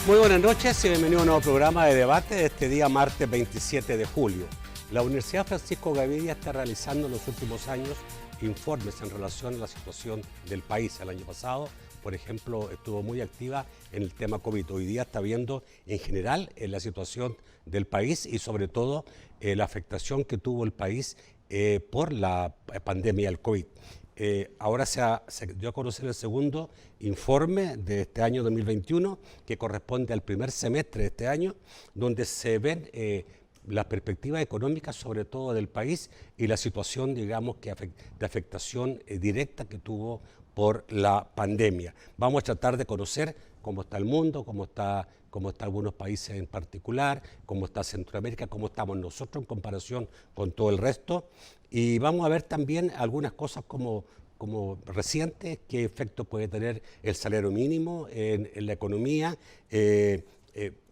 Muy buenas noches y bienvenido a un nuevo programa de debate de este día martes 27 de julio. La Universidad Francisco Gavidia está realizando en los últimos años informes en relación a la situación del país. El año pasado, por ejemplo, estuvo muy activa en el tema COVID. Hoy día está viendo en general la situación del país y sobre todo la afectación que tuvo el país por la pandemia del COVID. Ahora se dio a conocer el segundo informe de este año 2021, que corresponde al primer semestre de este año, donde se ven las perspectivas económicas, sobre todo del país, y la situación, digamos, de afectación directa que tuvo por la pandemia. Vamos a tratar de conocer cómo está el mundo, cómo está algunos países en particular, cómo está Centroamérica, cómo estamos nosotros en comparación con todo el resto. Y vamos a ver también algunas cosas como recientes, qué efecto puede tener el salario mínimo en la economía,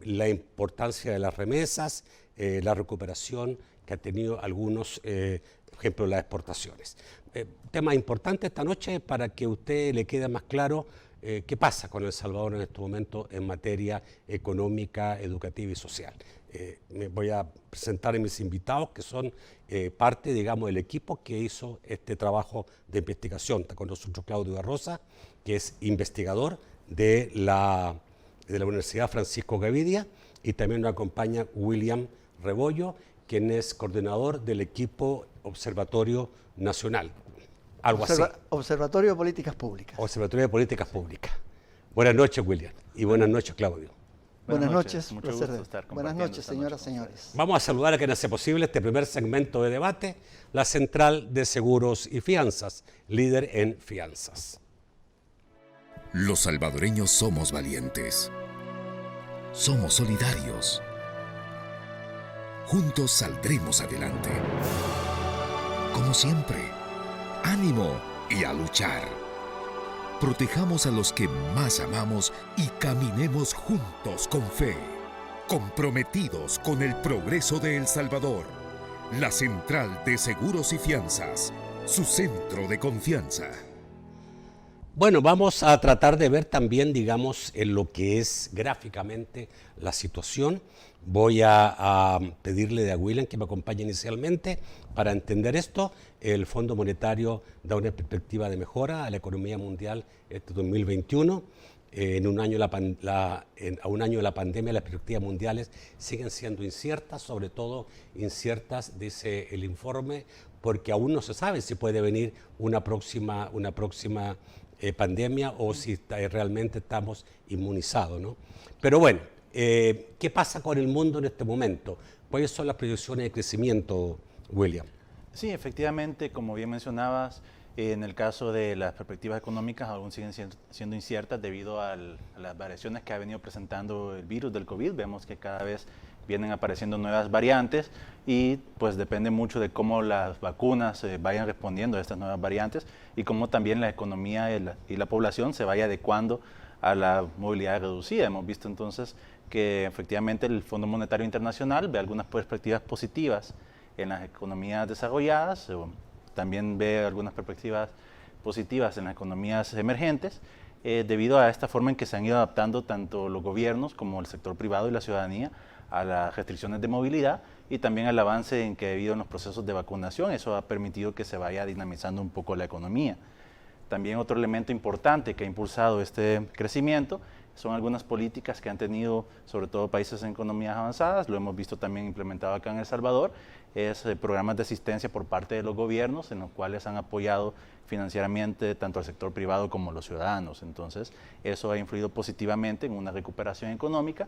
la importancia de las remesas, la recuperación que ha tenido algunos, por ejemplo, las exportaciones. Tema importante esta noche para que a usted le quede más claro qué pasa con El Salvador en este momento en materia económica, educativa y social. Me voy a presentar a mis invitados que son parte, digamos, del equipo que hizo este trabajo de investigación. Está con nosotros Claudio Barrosa, que es investigador de la Universidad Francisco Gavidia, y también nos acompaña William Rebollo, quien es coordinador del equipo Observatorio Nacional. Algo así. Observatorio de Políticas Públicas. Observatorio de Políticas Públicas. Buenas noches, William. Y buenas noches, Claudio. Buenas noches. Mucho gusto estar compartiendo. Buenas noches, señoras y señores. Vamos a saludar a quien hace posible este primer segmento de debate, la Central de Seguros y Fianzas, líder en fianzas. Los salvadoreños somos valientes. Somos solidarios. Juntos saldremos adelante. Como siempre, ánimo y a luchar. Protejamos a los que más amamos y caminemos juntos con fe, comprometidos con el progreso de El Salvador. La Central de Seguros y Fianzas, su centro de confianza. Bueno, vamos a tratar de ver también, digamos, en lo que es gráficamente la situación. Voy a pedirle a William que me acompañe inicialmente para entender esto. El Fondo Monetario da una perspectiva de mejora a la economía mundial este 2021. A un año de la pandemia, las perspectivas mundiales siguen siendo inciertas, sobre todo inciertas, dice el informe, porque aún no se sabe si puede venir una próxima pandemia o si realmente estamos inmunizados, ¿no? Pero bueno, ¿qué pasa con el mundo en este momento? ¿Cuáles son las proyecciones de crecimiento, William? Sí, efectivamente, como bien mencionabas, en el caso de las perspectivas económicas aún siguen siendo inciertas debido a las variaciones que ha venido presentando el virus del COVID. Vemos que cada vez vienen apareciendo nuevas variantes y pues depende mucho de cómo las vacunas vayan respondiendo a estas nuevas variantes y cómo también la economía y la población se vaya adecuando a la movilidad reducida. Hemos visto entonces que efectivamente el Fondo Monetario Internacional ve algunas perspectivas positivas en las economías desarrolladas, también ve algunas perspectivas positivas en las economías emergentes, debido a esta forma en que se han ido adaptando tanto los gobiernos como el sector privado y la ciudadanía a las restricciones de movilidad y también al avance en que debido a los procesos de vacunación, eso ha permitido que se vaya dinamizando un poco la economía. También otro elemento importante que ha impulsado este crecimiento son algunas políticas que han tenido sobre todo países en economías avanzadas, lo hemos visto también implementado acá en El Salvador, es programas de asistencia por parte de los gobiernos en los cuales han apoyado financieramente tanto al sector privado como a los ciudadanos. Entonces, eso ha influido positivamente en una recuperación económica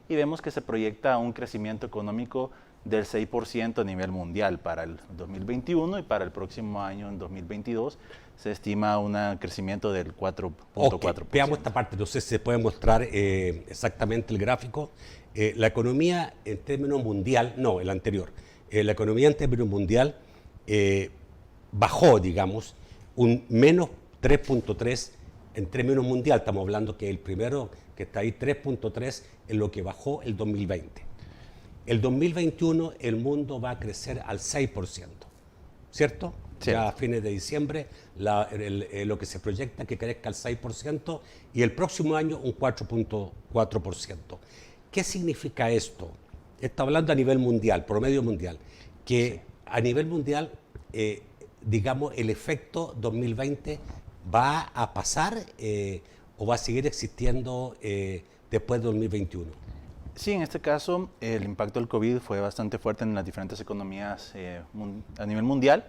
y vemos que se proyecta un crecimiento económico del 6% a nivel mundial para el 2021 y para el próximo año, en 2022, se estima un crecimiento del 4.4%. Veamos esta parte, no sé si se puede mostrar exactamente el gráfico. La economía en términos mundial, no, el anterior, la economía en términos mundial bajó, digamos, un menos 3.3 en términos mundial. Estamos hablando que el primero que está ahí, 3.3, en lo que bajó el 2020. El 2021 el mundo va a crecer al 6%, ¿cierto? Ya a fines de diciembre lo que se proyecta es que crezca el 6% y el próximo año un 4.4%. ¿Qué significa esto? Está hablando a nivel mundial, promedio mundial, que a nivel mundial, digamos, el efecto 2020 va a pasar o va a seguir existiendo después de 2021. Sí, en este caso el impacto del COVID fue bastante fuerte en las diferentes economías a nivel mundial.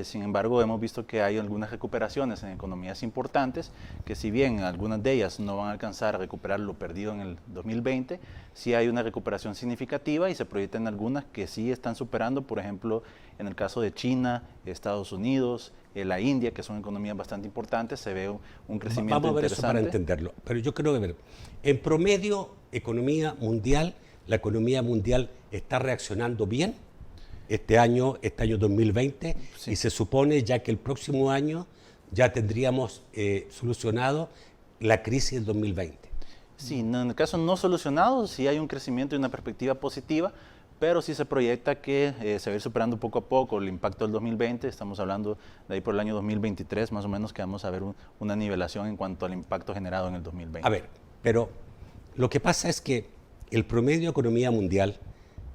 Sin embargo, hemos visto que hay algunas recuperaciones en economías importantes, que si bien algunas de ellas no van a alcanzar a recuperar lo perdido en el 2020, sí hay una recuperación significativa y se proyectan algunas que sí están superando, por ejemplo, en el caso de China, Estados Unidos, la India, que son economías bastante importantes, se ve un crecimiento Vamos a ver interesante. eso para entenderlo, pero yo creo que en promedio, la economía mundial está reaccionando bien este año 2020, Sí. y se supone ya que el próximo año ya tendríamos solucionado la crisis del 2020. Sí, en el caso no solucionado, sí hay un crecimiento y una perspectiva positiva, pero sí se proyecta que se va a ir superando poco a poco el impacto del 2020. Estamos hablando de ahí por el año 2023, más o menos, que vamos a ver una nivelación en cuanto al impacto generado en el 2020. A ver, pero lo que pasa es que el promedio de economía mundial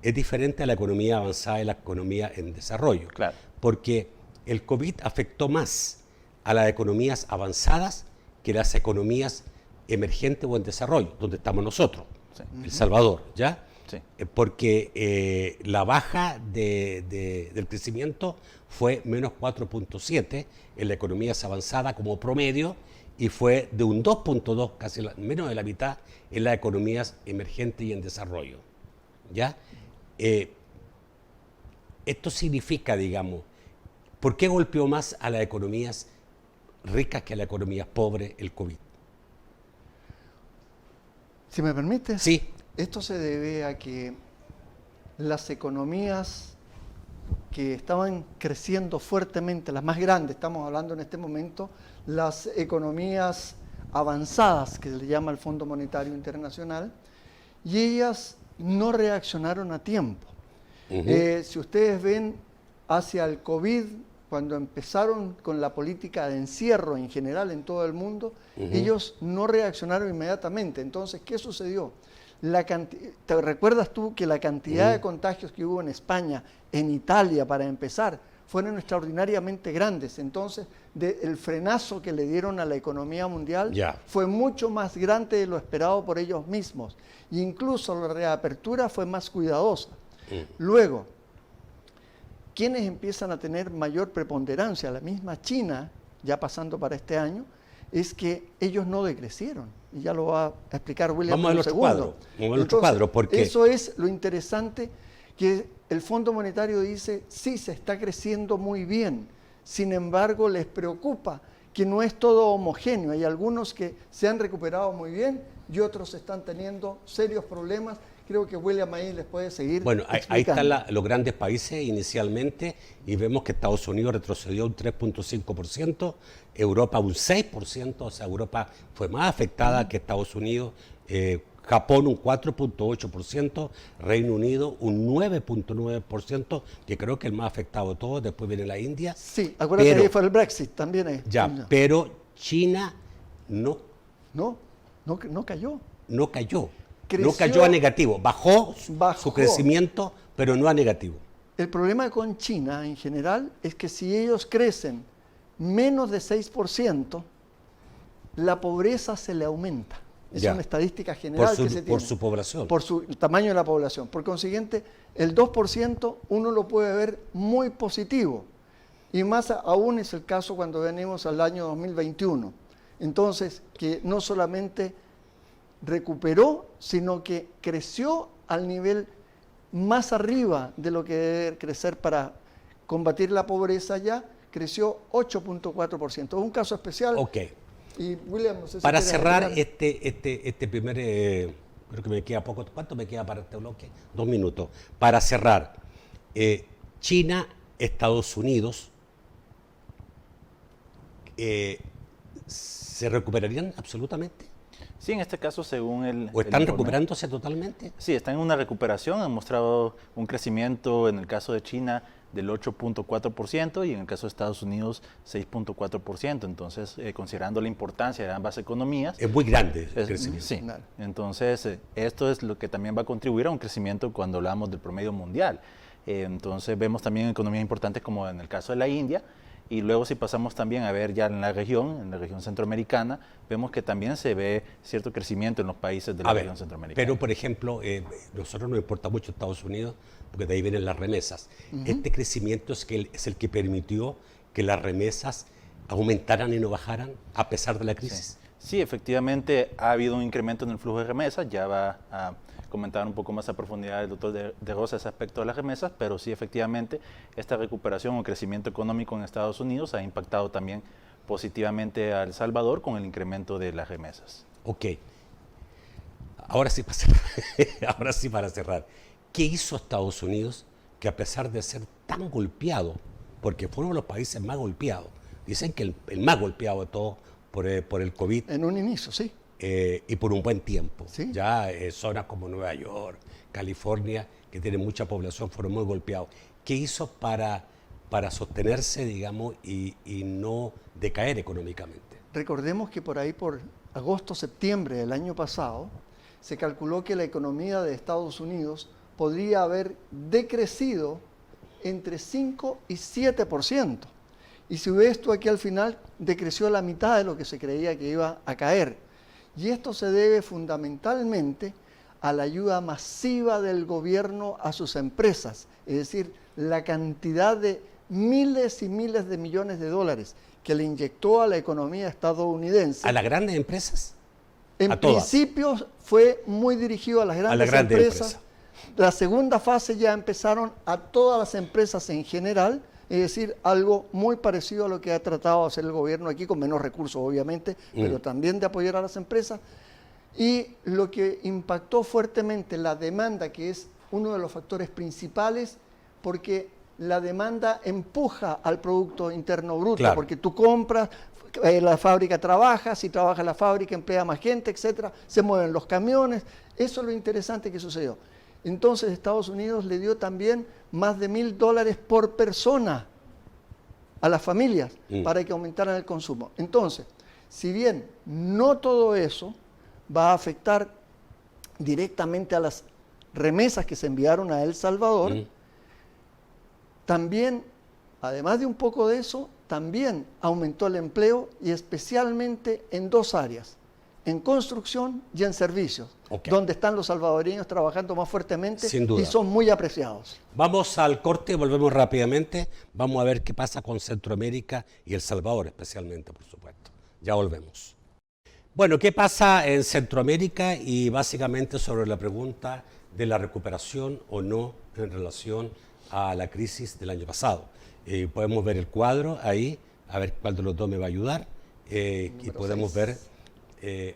es diferente a la economía avanzada y la economía en desarrollo. Claro. Porque el COVID afectó más a las economías avanzadas que las economías emergentes o en desarrollo, donde estamos nosotros, Sí. El Salvador, ¿ya? Sí. Porque la baja del crecimiento fue menos 4.7 en la economía avanzada como promedio, y fue de un 2.2, casi menos de la mitad, en las economías emergentes y en desarrollo, ¿ya? Esto significa, digamos, ¿por qué golpeó más a las economías ricas que a las economías pobres el COVID? Si me permite, Sí. esto se debe a que las economías que estaban creciendo fuertemente, las más grandes, estamos hablando en este momento, las economías avanzadas, que se le llama el Fondo Monetario Internacional, y ellas no reaccionaron a tiempo. Si ustedes ven hacia el COVID, cuando empezaron con la política de encierro en general en todo el mundo, ellos no reaccionaron inmediatamente. Entonces, ¿qué sucedió? ¿Te recuerdas tú que la cantidad de contagios que hubo en España, en Italia, para empezar, fueron extraordinariamente grandes? Entonces, el frenazo que le dieron a la economía mundial fue mucho más grande de lo esperado por ellos mismos. E incluso la reapertura fue más cuidadosa. Luego, ¿quiénes empiezan a tener mayor preponderancia? La misma China, ya pasando para este año, es que ellos no decrecieron. Y ya lo va a explicar William. Vamos al otro cuadro. Vamos al otro cuadro, porque eso es lo interesante, que el Fondo Monetario dice, sí, se está creciendo muy bien. Sin embargo, les preocupa que no es todo homogéneo. Hay algunos que se han recuperado muy bien y otros están teniendo serios problemas. Creo que William ahí les puede seguir. Bueno, ahí están los grandes países inicialmente, y vemos que Estados Unidos retrocedió un 3.5%, Europa un 6%, o sea, Europa fue más afectada que Estados Unidos, Japón un 4.8%, Reino Unido un 9.9%, que creo que es el más afectado de todos, después viene la India. Sí, acuérdate que fue el Brexit también. Ya, pero China no cayó. No cayó. Creció, no cayó a negativo, bajó su crecimiento, pero no a negativo. El problema con China en general es que si ellos crecen menos de 6%, la pobreza se le aumenta. Es una estadística general que se tiene. Por su población. Por el tamaño de la población. Por consiguiente, el 2% uno lo puede ver muy positivo. Y más aún es el caso cuando venimos al año 2021. Entonces, que no solamente recuperó, sino que creció al nivel más arriba de lo que debe crecer para combatir la pobreza ya, creció 8.4%. Es un caso especial. Ok. Y William, no sé si para cerrar este primer, creo que me queda poco. ¿Cuánto me queda para este bloque? 2 minutos. Para cerrar, China, Estados Unidos, ¿se recuperarían absolutamente? Sí, en este caso, según el... ¿O están el recuperándose totalmente? Sí, están en una recuperación, han mostrado un crecimiento en el caso de China del 8.4% y en el caso de Estados Unidos 6.4%. Entonces, considerando la importancia de ambas economías. Es muy grande el crecimiento. Sí, entonces esto es lo que también va a contribuir a un crecimiento cuando hablamos del promedio mundial. Entonces vemos también economías importantes como en el caso de la India. Y luego si pasamos también a ver ya en la región centroamericana, vemos que también se ve cierto crecimiento en los países de la región centroamericana. Pero, por ejemplo, nosotros nos importa mucho Estados Unidos, porque de ahí vienen las remesas. Este crecimiento es el que permitió que las remesas aumentaran y no bajaran a pesar de la crisis. Sí, efectivamente ha habido un incremento en el flujo de remesas, ya va a comentar un poco más a profundidad el doctor de Rosa ese aspecto de las remesas, pero sí efectivamente esta recuperación o crecimiento económico en Estados Unidos ha impactado también positivamente a El Salvador con el incremento de las remesas. Ok, ahora sí para cerrar, ¿qué hizo Estados Unidos que a pesar de ser tan golpeado, porque fue uno de los países más golpeados, dicen que el más golpeado de todos por el COVID? En un inicio, sí. Y por un buen tiempo. ¿Sí? Ya zonas como Nueva York, California, que tienen mucha población, fueron muy golpeados. ¿Qué hizo para sostenerse, digamos, y no decaer económicamente? Recordemos que por ahí, por agosto, septiembre del año pasado, se calculó que la economía de Estados Unidos podría haber decrecido entre 5 y 7%. Y si ve esto aquí al final, decreció a la mitad de lo que se creía que iba a caer. Y esto se debe fundamentalmente a la ayuda masiva del gobierno a sus empresas, es decir, la cantidad de miles y miles de millones de dólares que le inyectó a la economía estadounidense. ¿A las grandes empresas? En principio fue muy dirigido a las grandes empresas. La segunda fase ya empezaron a todas las empresas en general, es decir, algo muy parecido a lo que ha tratado de hacer el gobierno aquí, con menos recursos obviamente, pero también de apoyar a las empresas. Y lo que impactó fuertemente la demanda, que es uno de los factores principales, porque la demanda empuja al Producto Interno Bruto, claro, porque tú compras, la fábrica trabaja, si trabaja la fábrica emplea más gente, etcétera, se mueven los camiones. Eso es lo interesante que sucedió. Entonces Estados Unidos le dio también más de $1.000 por persona a las familias para que aumentaran el consumo. Entonces, si bien no todo eso va a afectar directamente a las remesas que se enviaron a El Salvador, también, además de un poco de eso, también aumentó el empleo y especialmente en dos áreas, en construcción y en servicios, donde están los salvadoreños trabajando más fuertemente y son muy apreciados. Vamos al corte, volvemos rápidamente, vamos a ver qué pasa con Centroamérica y El Salvador especialmente, por supuesto. Ya volvemos. Bueno, ¿qué pasa en Centroamérica? Y básicamente sobre la pregunta de la recuperación o no en relación a la crisis del año pasado. Podemos ver el cuadro ahí, a ver cuál de los dos me va a ayudar, y podemos ver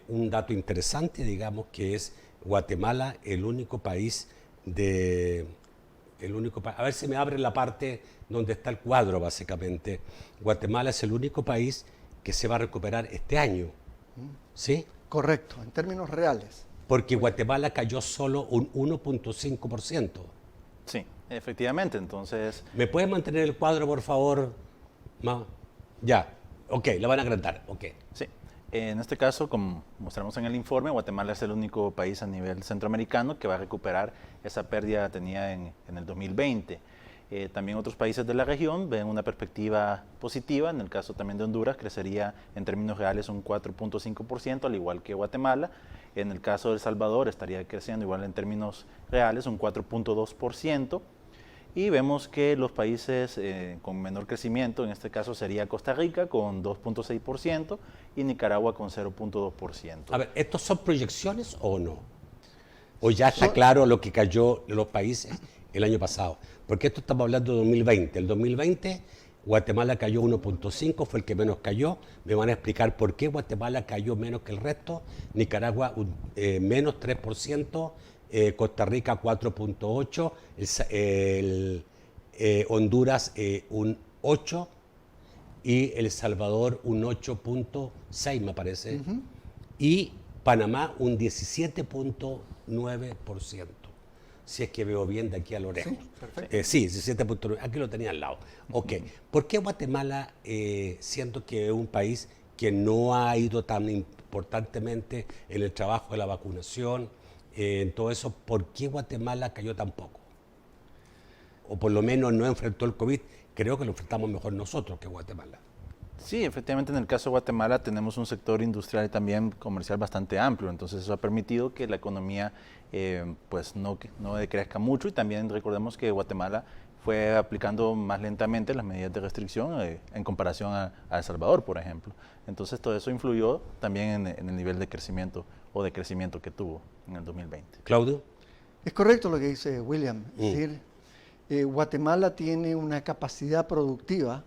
un dato interesante, digamos, que es Guatemala, el único país a ver si me abre la parte donde está el cuadro, básicamente. Guatemala es el único país que se va a recuperar este año, ¿sí? Correcto, en términos reales. Porque Guatemala cayó solo un 1.5%. Sí, efectivamente, entonces... ¿Me puedes mantener el cuadro, por favor? Ya, ok, lo van a agrandar, ok. Sí. En este caso, como mostramos en el informe, Guatemala es el único país a nivel centroamericano que va a recuperar esa pérdida tenida en el 2020. También otros países de la región ven una perspectiva positiva. En el caso también de Honduras, crecería en términos reales un 4.5%, al igual que Guatemala. En el caso de El Salvador, estaría creciendo igual en términos reales un 4.2%. Y vemos que los países con menor crecimiento, en este caso sería Costa Rica con 2.6% y Nicaragua con 0.2%. A ver, ¿estos son proyecciones o no? ¿O ya está claro lo que cayó en los países el año pasado? Porque esto estamos hablando de 2020. El 2020 Guatemala cayó 1.5, fue el que menos cayó. Me van a explicar por qué Guatemala cayó menos que el resto. Nicaragua menos 3%. Costa Rica 4.8, Honduras un 8 y El Salvador un 8.6 me parece, y Panamá un 17.9%. si es que veo bien de aquí a lo lejos. Sí, perfecto. Sí, 17.9, aquí lo tenía al lado. Ok, ¿por qué Guatemala, siendo que es un país que no ha ido tan importantemente en el trabajo de la vacunación, en todo eso, ¿por qué Guatemala cayó tan poco? O por lo menos no enfrentó el COVID, creo que lo enfrentamos mejor nosotros que Guatemala. Sí, efectivamente en el caso de Guatemala tenemos un sector industrial y también comercial bastante amplio, entonces eso ha permitido que la economía pues no decrezca mucho y también recordemos que Guatemala fue aplicando más lentamente las medidas de restricción en comparación a El Salvador, por ejemplo. Entonces todo eso influyó también en el nivel de crecimiento o de crecimiento que tuvo en el 2020. Claudio. Es correcto lo que dice William. Es decir, Guatemala tiene una capacidad productiva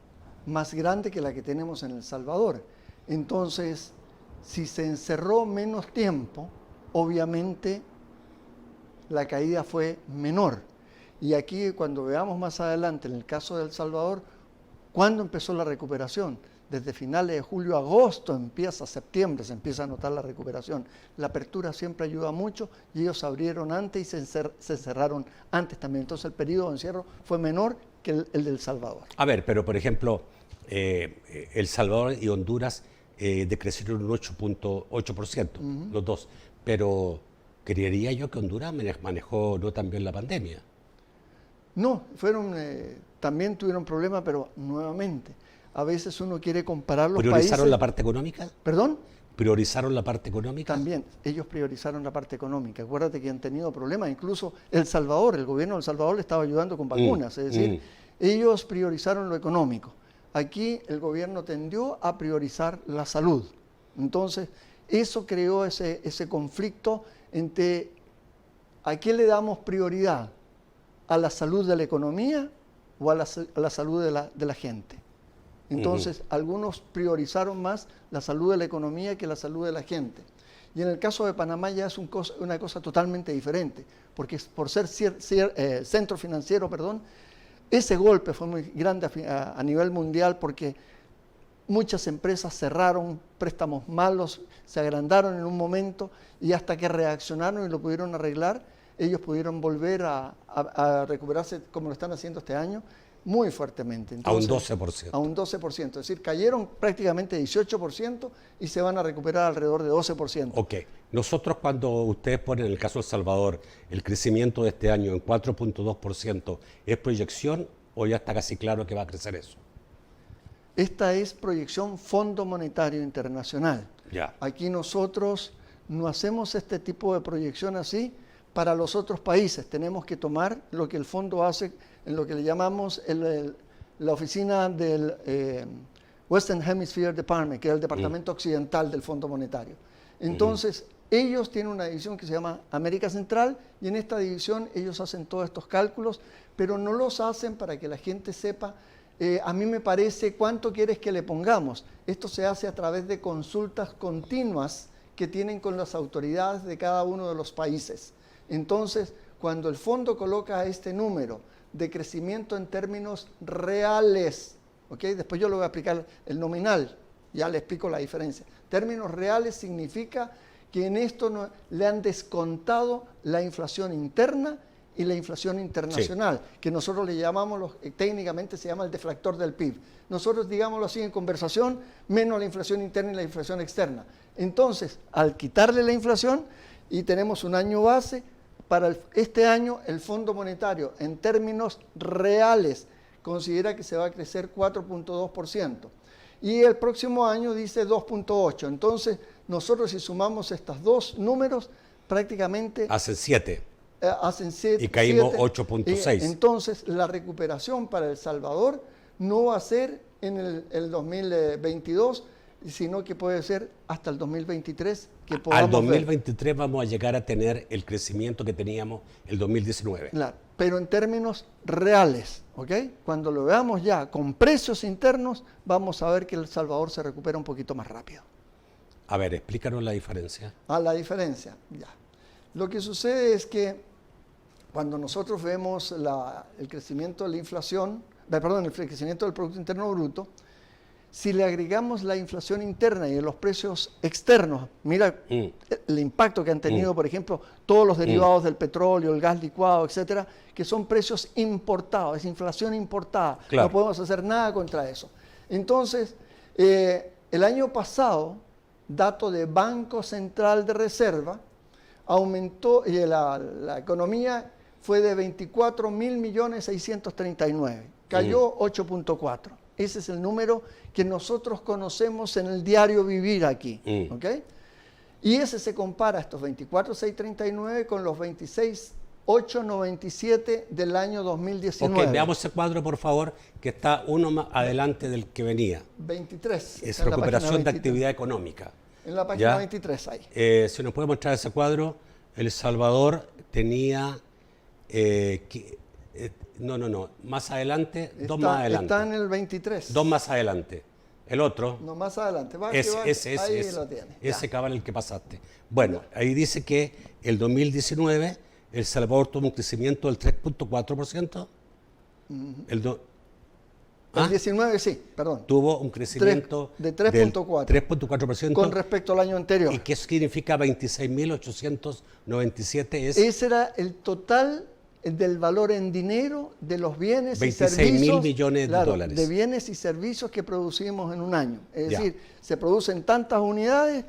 más grande que la que tenemos en El Salvador. Entonces, si se encerró menos tiempo, obviamente la caída fue menor. Y aquí, cuando veamos más adelante, en el caso de El Salvador, ¿cuándo empezó la recuperación? Desde finales de julio, agosto, empieza septiembre, se empieza a notar la recuperación. La apertura siempre ayuda mucho y ellos abrieron antes y se cerraron antes también. Entonces el periodo de encierro fue menor que el del Salvador. A ver, pero por ejemplo, El Salvador y Honduras decrecieron un 8.8%, los dos. Pero creería yo que Honduras manejó no tan bien la pandemia. No, también tuvieron problemas, pero nuevamente, a veces uno quiere comparar los países. ¿Priorizaron la parte económica? ¿Perdón? ¿Priorizaron la parte económica? También, ellos priorizaron la parte económica. Acuérdate que han tenido problemas, incluso El Salvador, el gobierno de El Salvador le estaba ayudando con vacunas, es decir, ellos priorizaron lo económico. Aquí el gobierno tendió a priorizar la salud. Entonces, eso creó ese conflicto entre ¿a qué le damos prioridad? ¿A la salud de la economía o a la salud de la gente? Entonces, algunos priorizaron más la salud de la economía que la salud de la gente. Y en el caso de Panamá ya es una cosa totalmente diferente, porque por ser centro financiero, ese golpe fue muy grande a nivel mundial porque muchas empresas cerraron, préstamos malos, se agrandaron en un momento y hasta que reaccionaron y lo pudieron arreglar, ellos pudieron volver a recuperarse como lo están haciendo este año muy fuertemente. Entonces, a un 12%. A un 12%. Es decir, cayeron prácticamente 18% y se van a recuperar alrededor de 12%. Ok. Nosotros cuando ustedes ponen el caso de El Salvador, el crecimiento de este año en 4.2%, ¿es proyección o ya está casi claro que va a crecer eso? Esta es proyección Fondo Monetario Internacional. Ya. Aquí nosotros no hacemos este tipo de proyección así para los otros países. Tenemos que tomar lo que el fondo hace en lo que le llamamos la oficina del Western Hemisphere Department, que es el departamento occidental del Fondo Monetario. Entonces, ellos tienen una división que se llama América Central y en esta división ellos hacen todos estos cálculos, pero no los hacen para que la gente sepa, a mí me parece, ¿cuánto quieres que le pongamos? Esto se hace a través de consultas continuas que tienen con las autoridades de cada uno de los países. Entonces, cuando el fondo coloca este número de crecimiento en términos reales, ¿okay? Después yo le voy a explicar el nominal, ya le explico la diferencia. Términos reales significa que en esto le han descontado la inflación interna y la inflación internacional, que nosotros le llamamos, técnicamente se llama el deflactor del PIB. Nosotros, digámoslo así en conversación, menos la inflación interna y la inflación externa. Entonces, al quitarle la inflación y tenemos un año base, para este año el Fondo Monetario en términos reales considera que se va a crecer 4.2% y el próximo año dice 2.8%. Entonces nosotros si sumamos estos dos números prácticamente Hacen 7. Hacen 7. Y caímos 8.6. Entonces la recuperación para El Salvador no va a ser en el 2022, sino que puede ser hasta el 2023 que podamos Al 2023 vamos a llegar a tener el crecimiento que teníamos el 2019. Claro, pero en términos reales, ¿ok? Cuando lo veamos ya con precios internos, vamos a ver que El Salvador se recupera un poquito más rápido. A ver, explícanos la diferencia. La diferencia, ya. Lo que sucede es que cuando nosotros vemos el crecimiento de la inflación, el crecimiento del Producto Interno Bruto, Si le agregamos la inflación interna y los precios externos, mira el impacto que han tenido, por ejemplo, todos los derivados del petróleo, el gas licuado, etcétera, que son precios importados, es inflación importada. Claro. No podemos hacer nada contra eso. Entonces, el año pasado, dato de Banco Central de Reserva, aumentó, y la economía fue de 24.639.000, cayó 8.4. Ese es el número que nosotros conocemos en el diario vivir aquí. ¿Ok? Y ese se compara, estos 24.639, con los 26.897 del año 2019. Ok, veamos ese cuadro, por favor, que está uno más adelante del que venía. 23. Es recuperación de actividad económica. En la página ¿Ya? 23 hay. Si nos puede mostrar ese cuadro, El Salvador tenía... no, más adelante, dos más adelante. Está en el 23. Dos más adelante. El otro, No, más adelante. Va, ese, ahí lo tiene. ese cabal el que pasaste. Bueno, ahí dice que el 2019 El Salvador tuvo un crecimiento del 3.4%. El 19 sí, perdón. Tuvo un crecimiento de 3.4. 3.4%. Con respecto al año anterior. ¿Y qué significa 26.897? Ese era el total del valor en dinero de los bienes y servicios. 26.000 millones de dólares. De bienes y servicios que producimos en un año. Es Ya. decir, se producen tantas unidades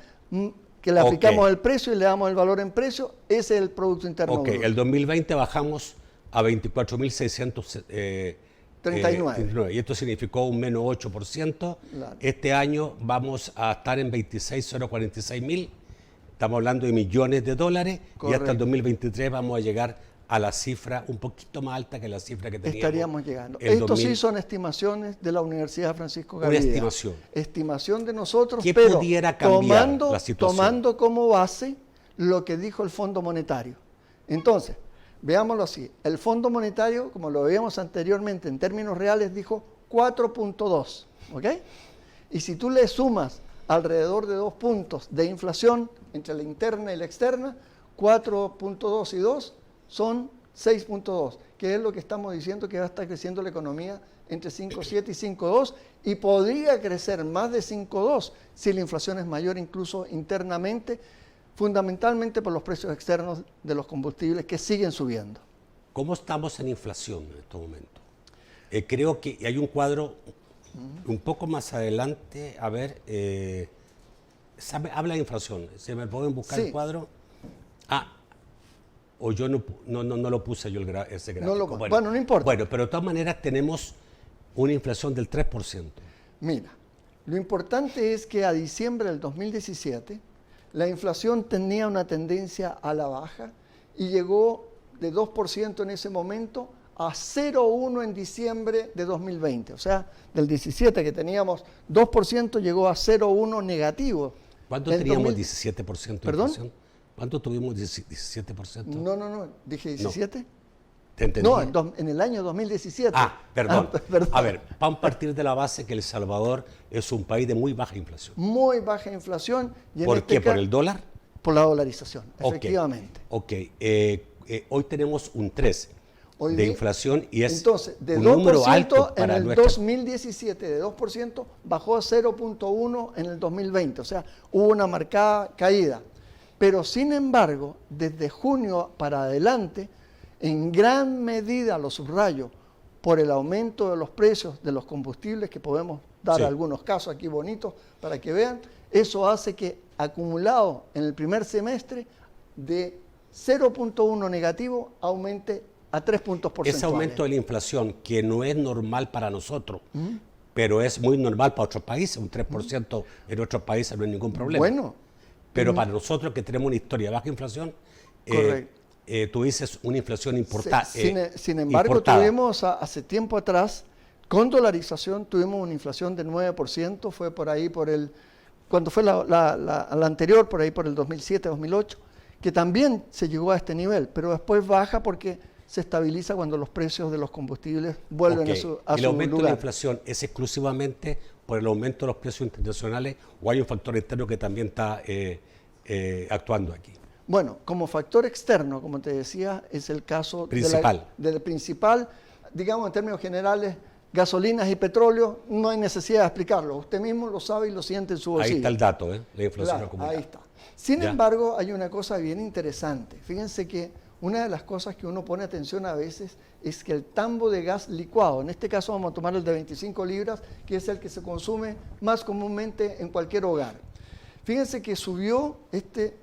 que le aplicamos el precio y le damos el valor en precio. Ese es el Producto Interno Bruto. El 2020 bajamos a 24.639. Y esto significó un menos 8%. Claro. Este año vamos a estar en 26.046.000. Estamos hablando de millones de dólares. Correcto. Y hasta el 2023 vamos a llegar a la cifra un poquito más alta que la cifra que teníamos. Estaríamos llegando. el Estos 2000. sí son estimaciones de la Universidad Francisco Una Gavidia. estimación. Estimación de nosotros, ¿Qué pero pudiera cambiar la situación? tomando como base lo que dijo el Fondo Monetario. Entonces, veámoslo así. El Fondo Monetario, como lo veíamos anteriormente, en términos reales dijo 4.2. ¿Ok? Y si tú le sumas alrededor de 2 puntos de inflación entre la interna y la externa, 4.2 y 2 son 6.2, que es lo que estamos diciendo que va a estar creciendo la economía entre 5.7 y 5.2 y podría crecer más de 5.2 si la inflación es mayor incluso internamente, fundamentalmente por los precios externos de los combustibles que siguen subiendo. ¿Cómo estamos en inflación en estos momentos? Creo que hay un cuadro un poco más adelante. A ver, habla de inflación. ¿Se me pueden buscar Sí. el cuadro? O yo no lo puse yo ese gráfico. Bueno, no importa. Bueno, pero de todas maneras tenemos una inflación del 3%. Mira, lo importante es que a diciembre del 2017 la inflación tenía una tendencia a la baja y llegó de 2% en ese momento a 0,1 en diciembre de 2020. O sea, del 17 que teníamos 2% llegó a 0,1 negativo. ¿Cuánto El teníamos 2000? 17% de ¿Perdón? inflación? ¿Cuánto tuvimos 17%? No, dije 17. ¿Te entendí? No, en el año 2017. Perdón. Perdón. A ver, vamos a partir de la base que El Salvador es un país de muy baja inflación. Muy baja inflación. Y ¿Por qué? ¿Por caso, el dólar? Por la dolarización, Ok. efectivamente. Ok. Hoy tenemos un 13 Hoy de día- inflación y es Entonces, de un 2% número alto en para el nuestra... 2017, de 2%, bajó a 0.1 en el 2020. O sea, hubo una marcada caída. Pero, sin embargo, desde junio para adelante, en gran medida, lo subrayo, por el aumento de los precios de los combustibles, que podemos dar Sí. algunos casos aquí bonitos para que vean, eso hace que acumulado en el primer semestre de 0.1 negativo aumente a 3 puntos porcentuales. Ese aumento de la inflación, que no es normal para nosotros, pero es muy normal para otros países, un 3% en otros países no hay ningún problema. Bueno, pero para nosotros que tenemos una historia de baja inflación, Correcto. Tú dices una inflación importada. Sin embargo, tuvimos hace tiempo atrás, con dolarización, tuvimos una inflación de 9%, fue por ahí cuando fue la anterior, por ahí por el 2007, 2008, que también se llegó a este nivel, pero después baja porque se estabiliza cuando los precios de los combustibles vuelven a su ¿El aumento de la lugar. inflación es exclusivamente por el aumento de los precios internacionales o hay un factor externo que también está actuando aquí? Bueno, como factor externo, como te decía, es el caso Principal. del principal, digamos en términos generales, gasolinas y petróleo, no hay necesidad de explicarlo. Usted mismo lo sabe y lo siente en su bolsillo. Ahí está el dato, la inflación Claro, acumulada. ahí está. Sin Ya. embargo, hay una cosa bien interesante. Fíjense que una de las cosas que uno pone atención a veces es que el tambo de gas licuado, en este caso vamos a tomar el de 25 libras, que es el que se consume más comúnmente en cualquier hogar. Fíjense que subió de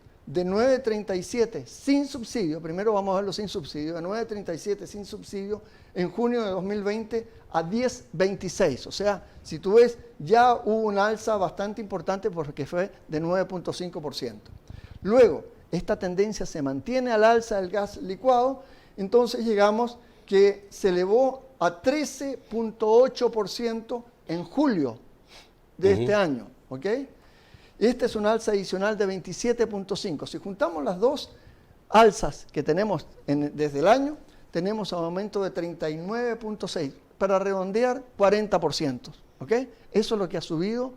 9.37 sin subsidio, primero vamos a verlo sin subsidio, de 9.37 sin subsidio en junio de 2020 a 10.26. O sea, si tú ves, ya hubo una alza bastante importante porque fue de 9.5%. Luego, esta tendencia se mantiene al alza del gas licuado, entonces llegamos que se elevó a 13.8% en julio de este año, ¿ok? Esta es una alza adicional de 27.5%. Si juntamos las dos alzas que tenemos desde el año, tenemos un aumento de 39.6%, para redondear 40%, ¿ok? Eso es lo que ha subido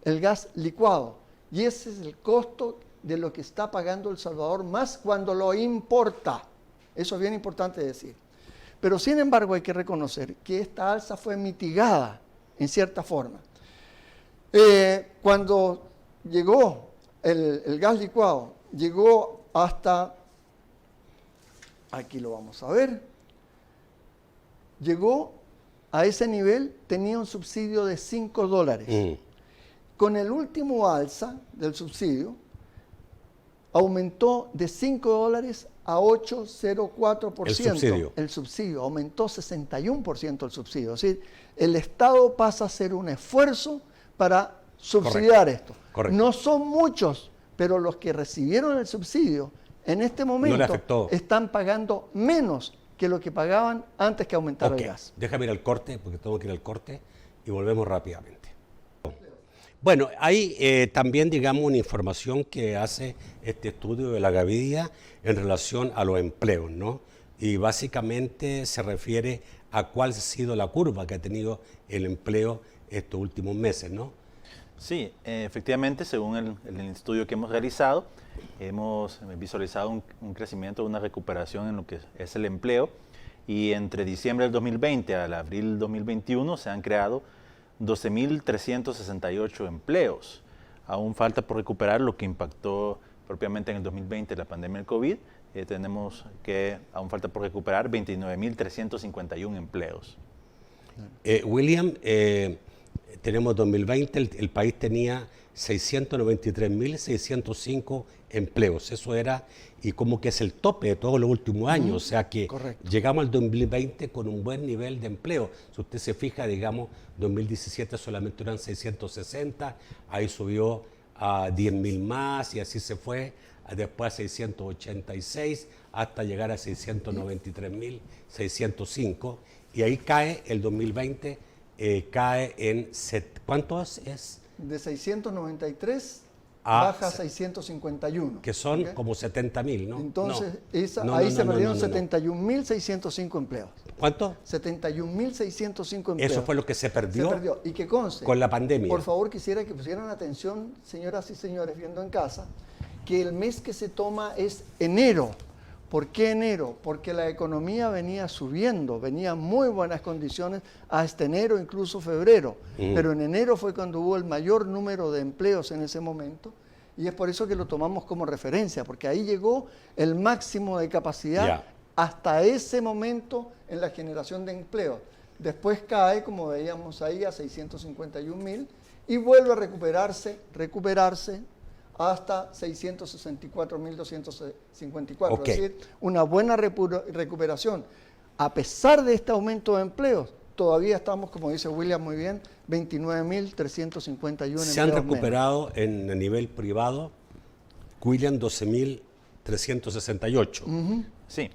el gas licuado y ese es el costo de lo que está pagando El Salvador más cuando lo importa. Eso es bien importante decir. Pero sin embargo hay que reconocer que esta alza fue mitigada en cierta forma. Cuando llegó el gas licuado, llegó hasta, aquí lo vamos a ver, llegó a ese nivel, tenía un subsidio de $5. Con el último alza del subsidio, aumentó de $5 a 8.04%. El subsidio. El subsidio aumentó 61% el subsidio. Es decir, el Estado pasa a hacer un esfuerzo para subsidiar esto. Correcto. No son muchos, pero los que recibieron el subsidio en este momento afectó. están pagando menos que lo que pagaban antes que aumentara el gas. Déjame ir al corte, porque tengo que ir al corte, y volvemos rápidamente. Bueno, hay también, digamos, una información que hace este estudio de la Gavidia en relación a los empleos, ¿no? Y básicamente se refiere a cuál ha sido la curva que ha tenido el empleo estos últimos meses, ¿no? Sí, efectivamente, según el estudio que hemos realizado, hemos visualizado un crecimiento, una recuperación en lo que es el empleo, y entre diciembre del 2020 al abril del 2021 se han creado 12.368 empleos. Aún falta por recuperar lo que impactó propiamente en el 2020 la pandemia del COVID. Tenemos que aún falta por recuperar 29.351 empleos. William, tenemos 2020, el país tenía 693.605 empleos. Eso era, y como que es el tope de todos los últimos años. O sea que Correcto. llegamos al 2020 con un buen nivel de empleo. Si usted se fija, digamos, 2017 solamente eran 660, ahí subió a 10.000 más y así se fue, después a 686 hasta llegar a 693.605 y ahí cae el 2020, cae en, ¿cuánto es? De 693 Ah, baja a 651. Que son ¿ok? como 70.000, ¿no? Entonces, No. ahí No, se no, perdieron no, no. 71.605 empleos. ¿Cuánto? 71.605 empleos. Eso fue lo que se perdió, Y que conste, con la pandemia. por favor, quisiera que pusieran atención, señoras y señores, viendo en casa, que el mes que se toma es enero. ¿Por qué enero? Porque la economía venía subiendo, venía en muy buenas condiciones hasta enero, incluso febrero. Pero en enero fue cuando hubo el mayor número de empleos en ese momento y es por eso que lo tomamos como referencia, porque ahí llegó el máximo de capacidad Ya. hasta ese momento en la generación de empleo. Después cae, como veíamos ahí, a 651.000 y vuelve a recuperarse hasta 664.254. Ok. Es decir, una buena recuperación. A pesar de este aumento de empleos, todavía estamos, como dice William muy bien, 29.351 empleos Se han menos. recuperado a nivel privado, William, 12.368. Sí,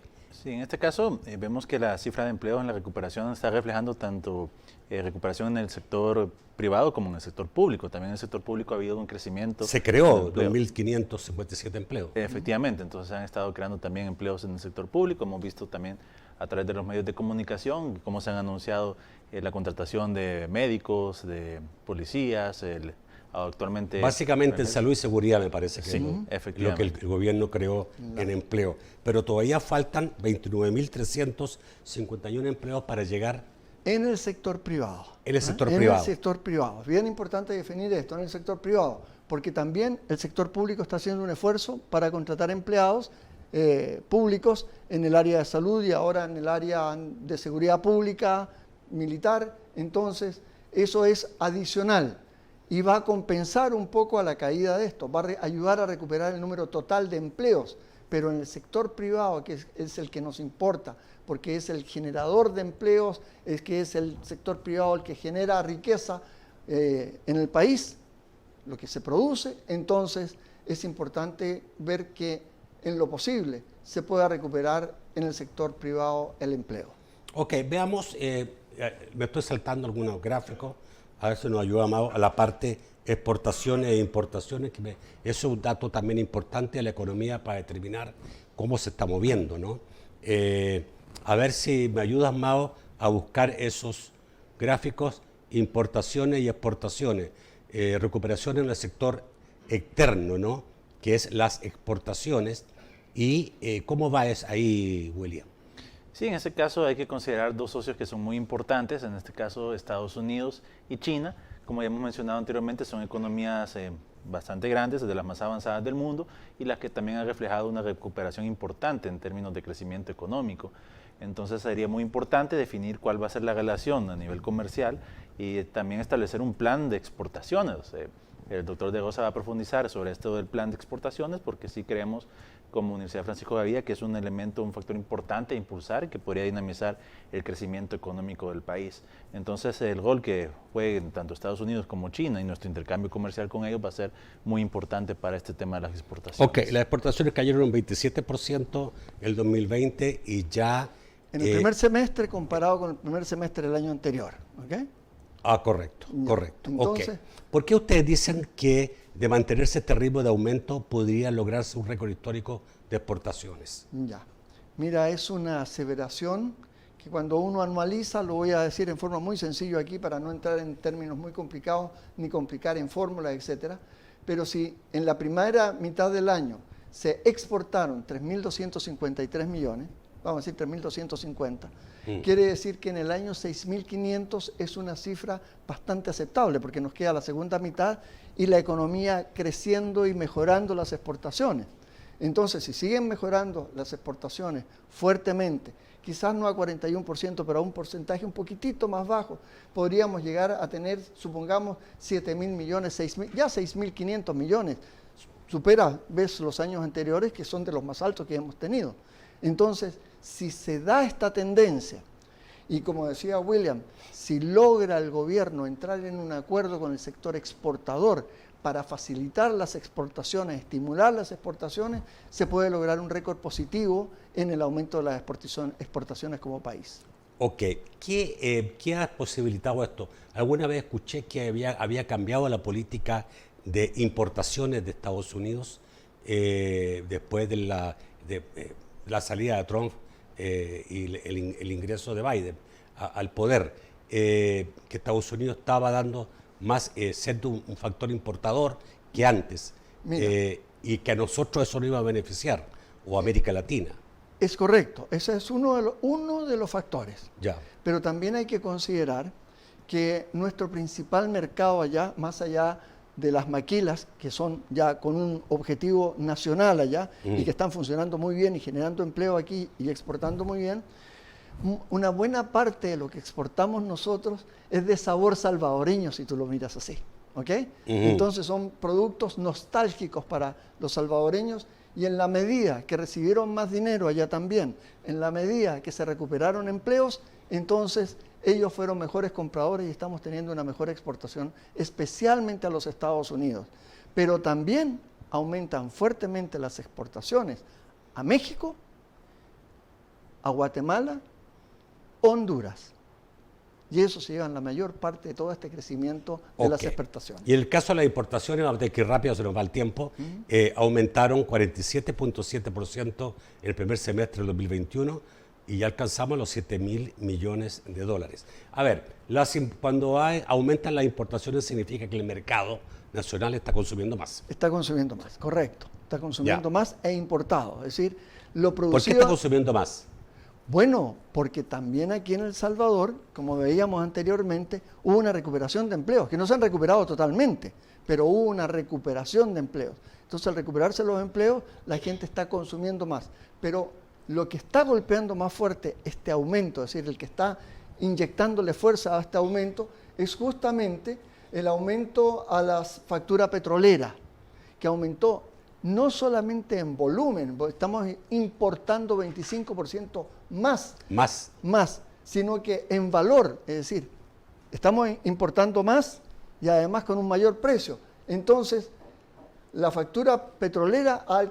en este caso vemos que la cifra de empleos en la recuperación está reflejando tanto recuperación en el sector privado como en el sector público. También en el sector público ha habido un crecimiento. Se creó de empleo. 2.557 empleos. Efectivamente, entonces se han estado creando también empleos en el sector público. Hemos visto también a través de los medios de comunicación cómo se han anunciado la contratación de médicos, de policías, actualmente... Básicamente en salud y seguridad me parece que Sí, es lo que efectivamente. el gobierno creó en empleo. Pero todavía faltan 29.351 empleos para llegar En el sector privado. En el sector En privado. el sector privado. Es bien importante definir esto, en el sector privado, porque también el sector público está haciendo un esfuerzo para contratar empleados públicos en el área de salud y ahora en el área de seguridad pública, militar. Entonces, eso es adicional y va a compensar un poco a la caída de esto, va a ayudar a recuperar el número total de empleos, pero en el sector privado, que es el que nos importa, porque es el generador de empleos, es que es el sector privado el que genera riqueza en el país, lo que se produce, entonces es importante ver que en lo posible se pueda recuperar en el sector privado el empleo. Ok, veamos, me estoy saltando algunos gráficos, a ver si nos ayuda más a la parte exportaciones e importaciones, que eso es un dato también importante de la economía para determinar cómo se está moviendo, ¿no? A ver si me ayudas, Mao, a buscar esos gráficos, importaciones y exportaciones, recuperación en el sector externo, ¿no? Que es las exportaciones, y cómo va ahí, William. Sí, en ese caso hay que considerar dos socios que son muy importantes, en este caso Estados Unidos y China. Como ya hemos mencionado anteriormente, son economías bastante grandes, de las más avanzadas del mundo, y las que también han reflejado una recuperación importante en términos de crecimiento económico. Entonces sería muy importante definir cuál va a ser la relación a nivel comercial y también establecer un plan de exportaciones. El doctor De Rosa va a profundizar sobre esto del plan de exportaciones, porque sí creemos como Universidad Francisco Gavidia que es un elemento, un factor importante a impulsar y que podría dinamizar el crecimiento económico del país. Entonces el rol que jueguen tanto Estados Unidos como China y nuestro intercambio comercial con ellos va a ser muy importante para este tema de las exportaciones. Ok, las exportaciones cayeron un 27% el 2020 y ya... En el primer semestre comparado con el primer semestre del año anterior, ¿ok? Ah, correcto, correcto. Entonces, okay. ¿Por qué ustedes dicen que de mantenerse este ritmo de aumento podría lograrse un récord histórico de exportaciones? Ya. Mira, es una aseveración que cuando uno anualiza, lo voy a decir en forma muy sencilla aquí para no entrar en términos muy complicados ni complicar en fórmulas, etcétera, pero si en la primera mitad del año se exportaron 3.253 millones, vamos a decir 3.250, quiere decir que en el año 6.500 es una cifra bastante aceptable, porque nos queda la segunda mitad y la economía creciendo y mejorando las exportaciones. Entonces, si siguen mejorando las exportaciones fuertemente, quizás no a 41%, pero a un porcentaje un poquitito más bajo, podríamos llegar a tener, supongamos, 7.000 millones, 6.000, ya 6.500 millones. Supera, ves, los años anteriores, que son de los más altos que hemos tenido. Entonces, si se da esta tendencia, y como decía William, si logra el gobierno entrar en un acuerdo con el sector exportador para facilitar las exportaciones, estimular las exportaciones, se puede lograr un récord positivo en el aumento de las exportaciones como país. Ok, ¿qué ha posibilitado esto? Alguna vez escuché que había cambiado la política de importaciones de Estados Unidos después de la salida de Trump y el ingreso de Biden al poder, que Estados Unidos estaba dando más, siendo un factor importador que antes, y que a nosotros eso no iba a beneficiar, o a América Latina. Es correcto, ese es uno de los factores. Ya. Pero también hay que considerar que nuestro principal mercado allá, más allá de las maquilas, que son ya con un objetivo nacional allá y que están funcionando muy bien y generando empleo aquí y exportando muy bien, una buena parte de lo que exportamos nosotros es de sabor salvadoreño, si tú lo miras así, ¿ok? Entonces son productos nostálgicos para los salvadoreños, y en la medida que recibieron más dinero allá también, en la medida que se recuperaron empleos, entonces ellos fueron mejores compradores y estamos teniendo una mejor exportación, especialmente a los Estados Unidos. Pero también aumentan fuertemente las exportaciones a México, a Guatemala, Honduras. Y eso se lleva en la mayor parte de todo este crecimiento de las exportaciones. Y en el caso de las importaciones, vamos a tener que ir rápido, se nos va el tiempo, aumentaron 47.7% en el primer semestre del 2021 y ya alcanzamos los 7.000 millones de dólares. A ver, cuando aumentan las importaciones significa que el mercado nacional está consumiendo más. Está consumiendo más, correcto. Está consumiendo más e importado. Es decir, lo producido... ¿Por qué está consumiendo más? Bueno, porque también aquí en El Salvador, como veíamos anteriormente, hubo una recuperación de empleos, que no se han recuperado totalmente, pero hubo una recuperación de empleos. Entonces, al recuperarse los empleos, la gente está consumiendo más. Pero lo que está golpeando más fuerte este aumento, es decir, el que está inyectándole fuerza a este aumento, es justamente el aumento a las facturas petroleras, que aumentó no solamente en volumen, estamos importando 25% más, sino que en valor, es decir, estamos importando más y además con un mayor precio. Entonces, la factura petrolera ha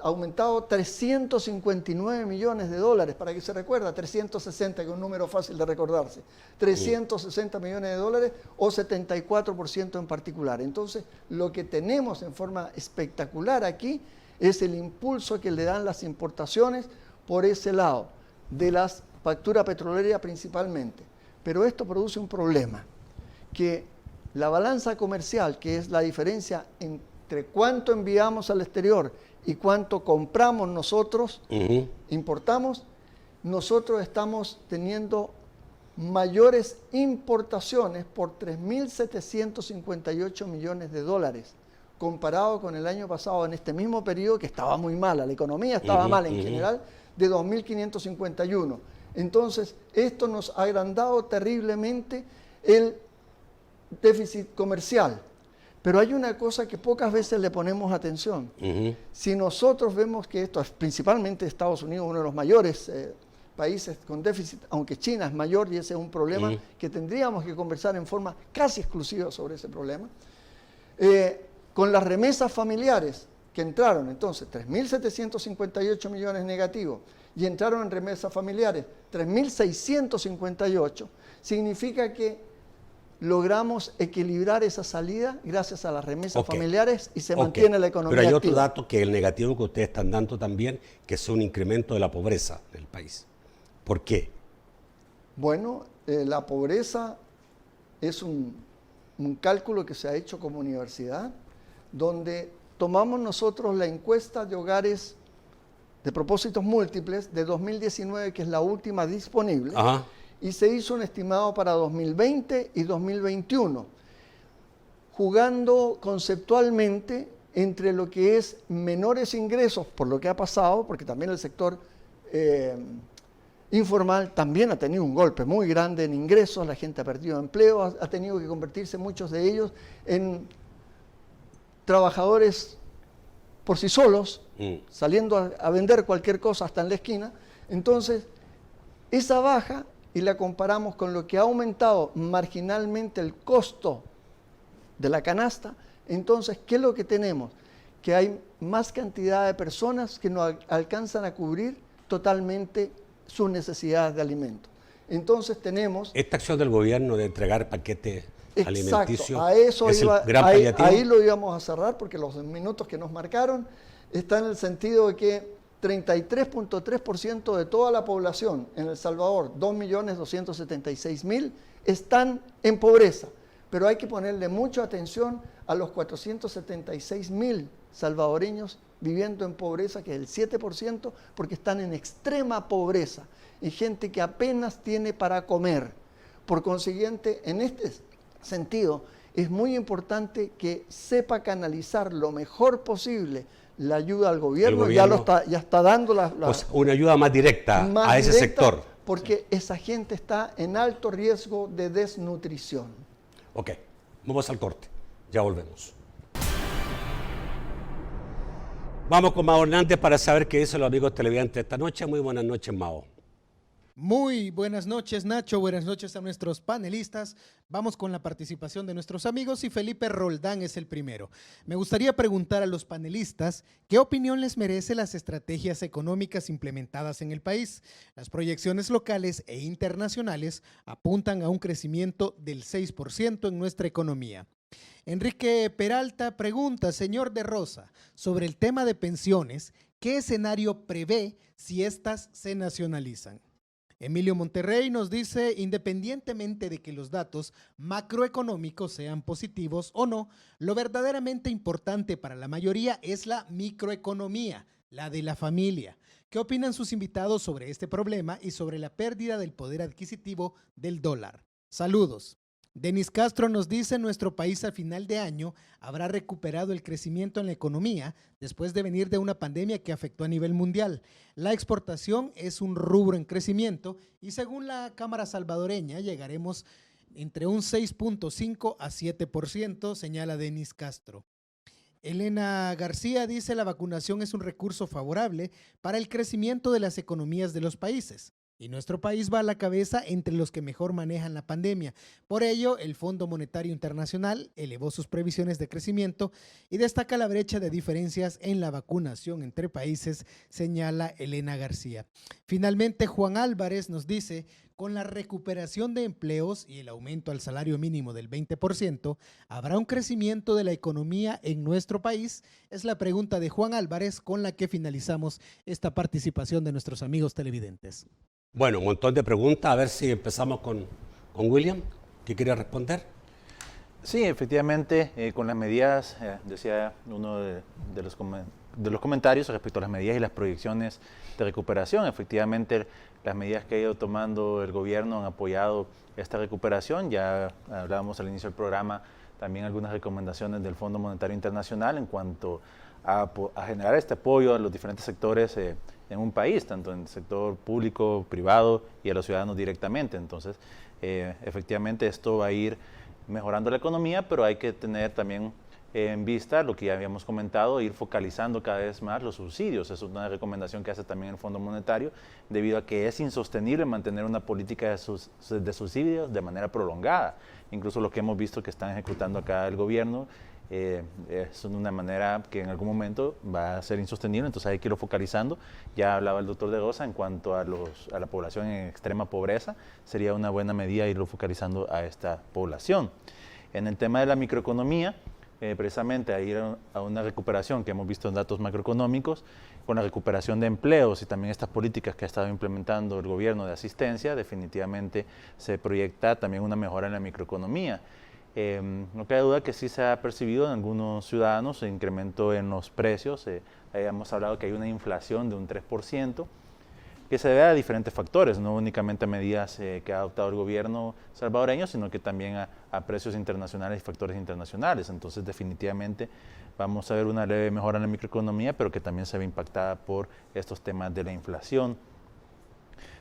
aumentado 359 millones de dólares, para que se recuerda, 360, que es un número fácil de recordarse, 360 millones de dólares o 74% en particular. Entonces, lo que tenemos en forma espectacular aquí es el impulso que le dan las importaciones por ese lado, de las facturas petroleras principalmente. Pero esto produce un problema, que la balanza comercial, que es la diferencia entre cuánto enviamos al exterior y cuánto compramos nosotros, importamos, nosotros estamos teniendo mayores importaciones por 3.758 millones de dólares, comparado con el año pasado en este mismo periodo, que estaba muy mala, la economía estaba mala en general, de 2.551. Entonces, esto nos ha agrandado terriblemente el déficit comercial. Pero hay una cosa que pocas veces le ponemos atención. Si nosotros vemos que esto es principalmente Estados Unidos, uno de los mayores países con déficit, aunque China es mayor y ese es un problema que tendríamos que conversar en forma casi exclusiva sobre ese problema, con las remesas familiares que entraron, entonces 3.758 millones negativos y entraron en remesas familiares 3.658, significa que logramos equilibrar esa salida gracias a las remesas familiares y se mantiene la economía Pero hay activa. otro dato que el negativo que ustedes están dando también, que es un incremento de la pobreza en el país. ¿Por qué? Bueno, la pobreza es un cálculo que se ha hecho como universidad, donde tomamos nosotros la encuesta de hogares de propósitos múltiples de 2019, que es la última disponible, y se hizo un estimado para 2020 y 2021, jugando conceptualmente entre lo que es menores ingresos por lo que ha pasado, porque también el sector informal también ha tenido un golpe muy grande en ingresos, la gente ha perdido empleo, ha tenido que convertirse muchos de ellos en trabajadores por sí solos, saliendo a vender cualquier cosa hasta en la esquina. Entonces, esa baja, y la comparamos con lo que ha aumentado marginalmente el costo de la canasta, entonces, ¿qué es lo que tenemos? Que hay más cantidad de personas que no alcanzan a cubrir totalmente sus necesidades de alimento. Entonces tenemos... Esta acción del gobierno de entregar paquetes alimenticios, a eso es iba, el gran paliativo. ahí lo íbamos a cerrar porque los minutos que nos marcaron están en el sentido de que 33.3% de toda la población en El Salvador, 2.276.000, están en pobreza. Pero hay que ponerle mucha atención a los 476.000 salvadoreños viviendo en pobreza, que es el 7%, porque están en extrema pobreza. Y gente que apenas tiene para comer. Por consiguiente, en este sentido, es muy importante que sepa canalizar lo mejor posible la ayuda al gobierno, ya está dando una ayuda más directa a ese sector. Porque esa gente está en alto riesgo de desnutrición. Ok, vamos al corte, ya volvemos. Vamos con Mao Hernández para saber qué dicen los amigos televidentes esta noche. Muy buenas noches, Mao. Muy buenas noches, Nacho. Buenas noches a nuestros panelistas. Vamos con la participación de nuestros amigos y Felipe Roldán es el primero. Me gustaría preguntar a los panelistas qué opinión les merece las estrategias económicas implementadas en el país. Las proyecciones locales e internacionales apuntan a un crecimiento del 6% en nuestra economía. Enrique Peralta pregunta, señor De Rosa, sobre el tema de pensiones, ¿qué escenario prevé si éstas se nacionalizan? Emilio Monterrey nos dice, independientemente de que los datos macroeconómicos sean positivos o no, lo verdaderamente importante para la mayoría es la microeconomía, la de la familia. ¿Qué opinan sus invitados sobre este problema y sobre la pérdida del poder adquisitivo del dólar? Saludos. Denis Castro nos dice: nuestro país a final de año habrá recuperado el crecimiento en la economía después de venir de una pandemia que afectó a nivel mundial. La exportación es un rubro en crecimiento y según la Cámara Salvadoreña llegaremos entre un 6.5 a 7%, señala Denis Castro. Elena García dice: la vacunación es un recurso favorable para el crecimiento de las economías de los países. Y nuestro país va a la cabeza entre los que mejor manejan la pandemia. Por ello, el Fondo Monetario Internacional elevó sus previsiones de crecimiento y destaca la brecha de diferencias en la vacunación entre países, señala Elena García. Finalmente, Juan Álvarez nos dice: con la recuperación de empleos y el aumento al salario mínimo del 20%, ¿habrá un crecimiento de la economía en nuestro país? Es la pregunta de Juan Álvarez con la que finalizamos esta participación de nuestros amigos televidentes. Bueno, un montón de preguntas. A ver si empezamos con William, que quiere responder. Sí, efectivamente, con las medidas, decía uno de los comentarios respecto a las medidas y las proyecciones de recuperación. Efectivamente, las medidas que ha ido tomando el gobierno han apoyado esta recuperación. Ya hablábamos al inicio del programa también algunas recomendaciones del Fondo Monetario Internacional en cuanto a generar este apoyo a los diferentes sectores en un país, tanto en el sector público, privado y a los ciudadanos directamente. Entonces, efectivamente, esto va a ir mejorando la economía, pero hay que tener también en vista lo que ya habíamos comentado, ir focalizando cada vez más los subsidios. Es una recomendación que hace también el Fondo Monetario, debido a que es insostenible mantener una política de subsidios de manera prolongada. Incluso lo que hemos visto que están ejecutando acá el gobierno es una manera que en algún momento va a ser insostenible, entonces hay que irlo focalizando. Ya hablaba el doctor De Rosa en cuanto a la población en extrema pobreza, sería una buena medida irlo focalizando a esta población. En el tema de la microeconomía, precisamente a ir a una recuperación que hemos visto en datos macroeconómicos, con la recuperación de empleos y también estas políticas que ha estado implementando el gobierno de asistencia, definitivamente se proyecta también una mejora en la microeconomía. No cabe duda que sí se ha percibido en algunos ciudadanos el incremento en los precios. Hemos hablado que hay una inflación de un 3%, que se debe a diferentes factores, no únicamente a medidas que ha adoptado el gobierno salvadoreño, sino que también a precios internacionales y factores internacionales. Entonces, definitivamente vamos a ver una leve mejora en la microeconomía, pero que también se ve impactada por estos temas de la inflación.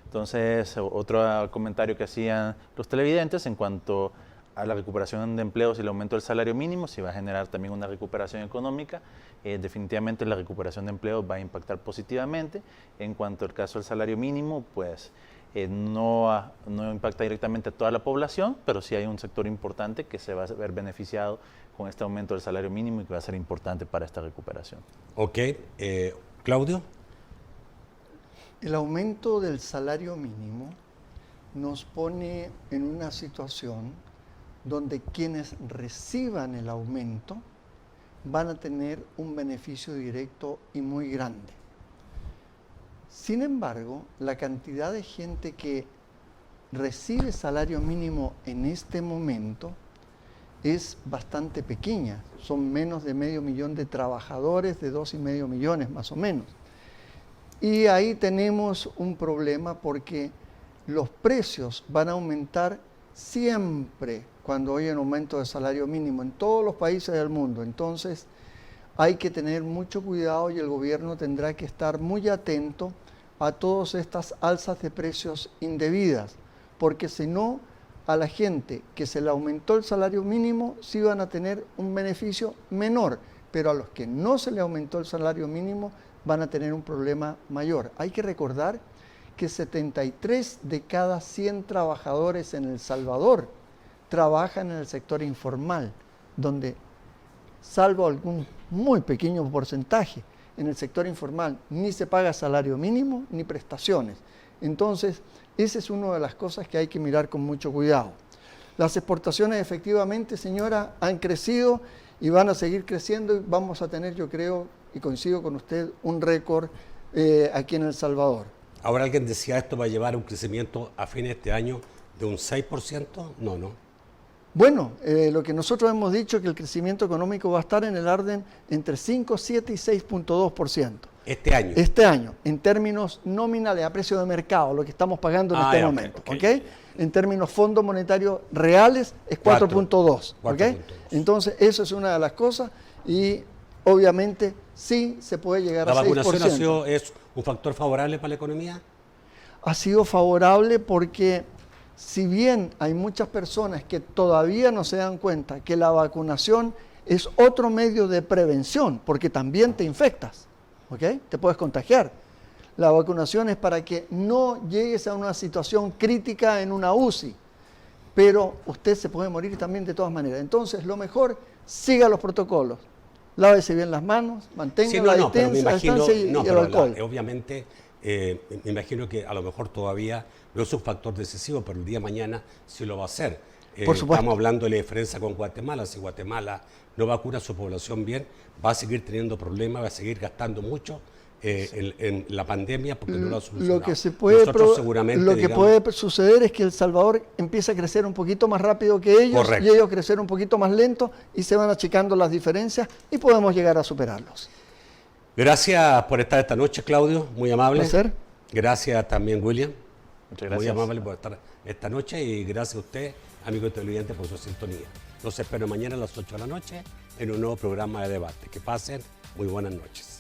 Entonces, otro comentario que hacían los televidentes en cuanto a la recuperación de empleos y el aumento del salario mínimo, si va a generar también una recuperación económica. Definitivamente la recuperación de empleos va a impactar positivamente. En cuanto al caso del salario mínimo, pues no impacta directamente a toda la población, pero sí hay un sector importante que se va a ver beneficiado con este aumento del salario mínimo y que va a ser importante para esta recuperación. Ok, Claudio. El aumento del salario mínimo nos pone en una situación donde quienes reciban el aumento van a tener un beneficio directo y muy grande. Sin embargo, la cantidad de gente que recibe salario mínimo en este momento es bastante pequeña. Son menos de 500.000 de trabajadores, de 2,5 millones más o menos. Y ahí tenemos un problema porque los precios van a aumentar siempre cuando hay un aumento de salario mínimo en todos los países del mundo. Entonces hay que tener mucho cuidado y el gobierno tendrá que estar muy atento a todas estas alzas de precios indebidas, porque si no, a la gente que se le aumentó el salario mínimo sí van a tener un beneficio menor, pero a los que no se le aumentó el salario mínimo van a tener un problema mayor. Hay que recordar que 73 de cada 100 trabajadores en El Salvador trabajan en el sector informal, donde, salvo algún muy pequeño porcentaje, en el sector informal ni se paga salario mínimo ni prestaciones. Entonces, esa es una de las cosas que hay que mirar con mucho cuidado. Las exportaciones efectivamente, señora, han crecido y van a seguir creciendo y vamos a tener, yo creo, y coincido con usted, un récord aquí en El Salvador. Ahora alguien decía esto va a llevar a un crecimiento a fin de este año de un 6%. No. Bueno, lo que nosotros hemos dicho es que el crecimiento económico va a estar en el orden entre 5, 7 y 6.2%. Este año. Este año, en términos nominales, a precio de mercado, lo que estamos pagando en este momento. ok. En términos fondos monetarios reales es 4.2. ¿Ok? Entonces, eso es una de las cosas y obviamente sí se puede llegar ¿La a 6%. vacunación es un factor favorable para la economía? Ha sido favorable porque si bien hay muchas personas que todavía no se dan cuenta que la vacunación es otro medio de prevención, porque también te infectas, ¿ok? Te puedes contagiar. La vacunación es para que no llegues a una situación crítica en una UCI, pero usted se puede morir también de todas maneras. Entonces, lo mejor, siga los protocolos. Lávese bien las manos, mantenga la distancia y el alcohol. Obviamente, me imagino que a lo mejor todavía no es un factor decisivo, pero el día de mañana sí lo va a ser. Por supuesto. Estamos hablando de la diferencia con Guatemala. Si Guatemala no vacuna a su población bien, va a seguir teniendo problemas, va a seguir gastando mucho en la pandemia porque no lo ha solucionado. Lo que se puede, seguramente, puede suceder es que El Salvador empiece a crecer un poquito más rápido que ellos. Correcto. Y ellos crecer un poquito más lento y se van achicando las diferencias y podemos llegar a superarlos. Gracias por estar esta noche, Claudio, muy amable. Un placer. Gracias también, William. Muchas Muy gracias. amable por estar esta noche y gracias a usted, amigo televidente, por su sintonía. Los espero mañana a las 8 de la noche en un nuevo programa de debate. Que pasen muy buenas noches.